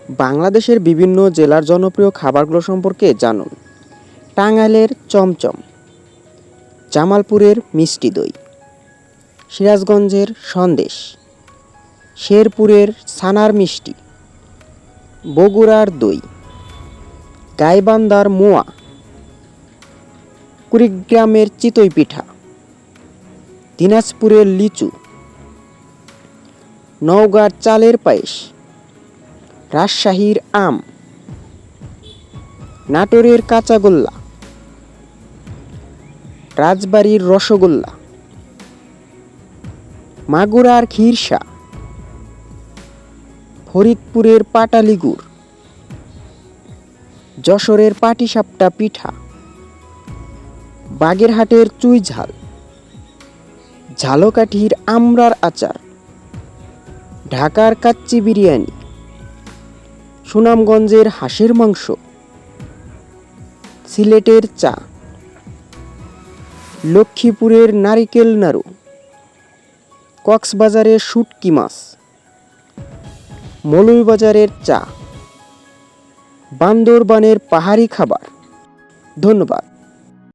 বাংলাদেশের বিভিন্ন জেলার জনপ্রিয় খাবারগুলো সম্পর্কে জানুন। টাঙ্গাইলের চমচম, জামালপুরের মিষ্টি দই, সিরাজগঞ্জের সন্দেশ, শেরপুরের ছানার মিষ্টি, বগুড়ার দই, গাইবান্ধার মোয়া, কুড়িগ্রামের চিতই পিঠা, দিনাজপুরের লিচু, নওগাঁর চালের পায়েস, রাজশাহীর আম, নাটোরের কাঁচাগোল্লা, রাজবাড়ির রসগোল্লা, মাগুরার খিরসা, ফরিদপুরের পাটালি গুড়, যশোরের পাটিসাপটা পিঠা, বাগেরহাটের চুই ঝাল, ঝালকাঠির আমড়ার আচার, ঢাকার কাচ্চি বিরিয়ানি, সুনামগঞ্জের হাঁসের মাংস, সিলেটের চা, লক্ষ্মীপুরের নারিকেল নাড়ু, কক্সবাজারের শুটকি মাছ, মৌলভীবাজারের চা, বান্দরবানের পাহাড়ি খাবার। ধন্যবাদ।